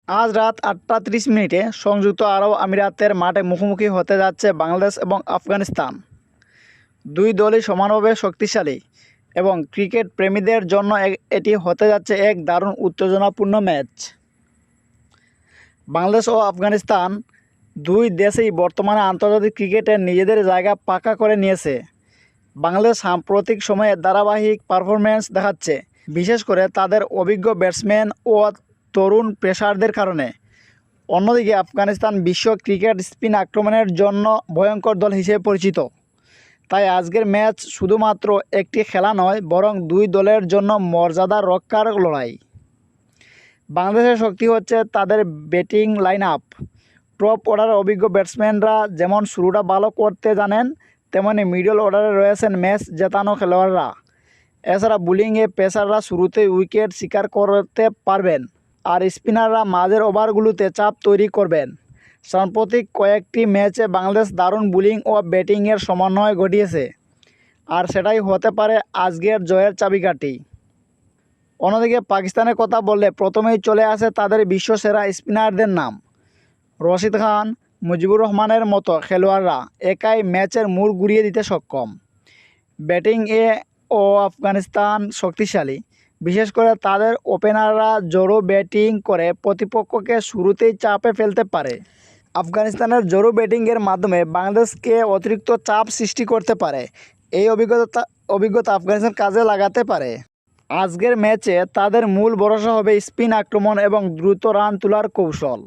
আজ রাত ৮টা ৩০ মিনিটে সংযুক্ত আরব আমিরাতের মাঠে মুখোমুখি হতে যাচ্ছে বাংলাদেশ এবং আফগানিস্তান। দুই দলই সমানভাবে শক্তিশালী এবং ক্রিকেট প্রেমীদের জন্য এটি হতে যাচ্ছে এক দারুণ উত্তেজনাপূর্ণ ম্যাচ। বাংলাদেশ ও আফগানিস্তান দুই দেশেই বর্তমানে আন্তর্জাতিক ক্রিকেটে নিজেদের জায়গা পাকা করে নিয়েছে। বাংলাদেশ সাম্প্রতিক সময়ে ধারাবাহিক পারফরম্যান্স দেখাচ্ছে, বিশেষ করে তাদের অভিজ্ঞ ব্যাটসম্যান ও তরুণ পেসারদের কারণে। অন্যদিকে আফগানিস্তান বিশ্ব ক্রিকেট স্পিন আক্রমণের জন্য ভয়ঙ্কর দল হিসেবে পরিচিত। তাই আজকের ম্যাচ শুধুমাত্র একটি খেলা নয়, বরং দুই দলের জন্য মর্যাদা রক্ষার লড়াই। বাংলাদেশের শক্তি হচ্ছে তাদের ব্যাটিং লাইন আপ। টপ অর্ডারের অভিজ্ঞ ব্যাটসম্যানরা যেমন শুরুটা ভালো করতে জানেন, তেমনি মিডল অর্ডারে রয়েছেন ম্যাচ জেতানো খেলোয়াড়রা। এছাড়া বোলিংয়ে পেসাররা শুরুতেই উইকেট শিকার করতে পারবেন, আর স্পিনাররা মাঝের ওভারগুলোতে চাপ তৈরি করবেন। সাম্প্রতিক কয়েকটি ম্যাচে বাংলাদেশ দারুণ বোলিং ও ব্যাটিংয়ের সমন্বয় ঘটিয়েছে, আর সেটাই হতে পারে আজকের জয়ের চাবিকাঠি। অন্যদিকে পাকিস্তানের কথা বললে প্রথমেই চলে আসে তাদের বিশ্বসেরা স্পিনারদের নাম। রশিদ খান, মুজিবুর রহমানের মতো খেলোয়াড়রা একাই ম্যাচের মোড় ঘুরিয়ে দিতে সক্ষম। ব্যাটিংয়ে ও আফগানিস্তান শক্তিশালী, বিশেষ করে তাদের ওপেনাররা জোরো ব্যাটিং করে প্রতিপক্ষকে শুরুতেই চাপে ফেলতে পারে। আফগানিস্তানের জোরো ব্যাটিংয়ের মাধ্যমে বাংলাদেশকে অতিরিক্ত চাপ সৃষ্টি করতে পারে। এই অভিজ্ঞতা আফগানিস্তান কাজে লাগাতে পারে। আজকের ম্যাচে তাদের মূল ভরসা হবে স্পিন আক্রমণ এবং দ্রুত রান তোলার কৌশল।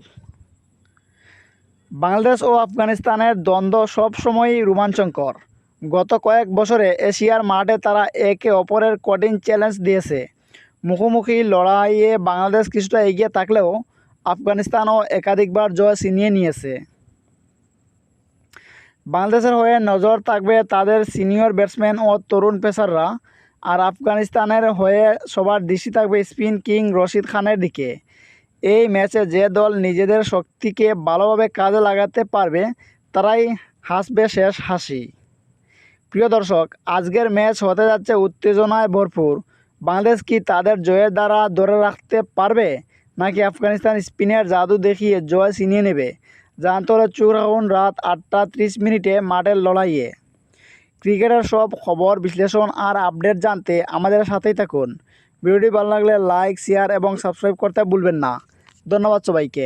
বাংলাদেশ ও আফগানিস্তানের দ্বন্দ্ব সবসময়ই রোমাঞ্চকর। গত কয়েক বছরে এশিয়ার মাঠে তারা একে অপরের কঠিন চ্যালেঞ্জ দিয়েছে। মুখোমুখি লড়াইয়ে বাংলাদেশ কিছুটা এগিয়ে থাকলেও আফগানিস্তানও একাধিকবার জয় ছিনিয়ে নিয়েছে। বাংলাদেশের হয়ে নজর থাকবে তাদের সিনিয়র ব্যাটসম্যান ও তরুণ পেসাররা, আর আফগানিস্তানের হয়ে সবার দৃষ্টি থাকবে স্পিন কিং রশিদ খানের দিকে। এই ম্যাচে যে দল নিজেদের শক্তিকে ভালোভাবে কাজে লাগাতে পারবে, তারাই হাসবে শেষ হাসি। প্রিয় দর্শক, আজকের ম্যাচ হতে যাচ্ছে উত্তেজনায় ভরপুর। বাংলাদেশ কি তাদের জয়ের দ্বারা ধরে রাখতে পারবে, নাকি আফগানিস্তান স্পিনের জাদু দেখিয়ে জয় ছিনিয়ে নেবে? জানতে হলে চোখ রাখুন রাত 8টা 30 মিনিটে মাঠের লড়াইয়ে। ক্রিকেটের সব খবর, বিশ্লেষণ আর আপডেট জানতে আমাদের সাথেই থাকুন। ভিডিওটি ভালো লাগলে লাইক, শেয়ার এবং সাবস্ক্রাইব করতে ভুলবেন না। ধন্যবাদ সবাইকে।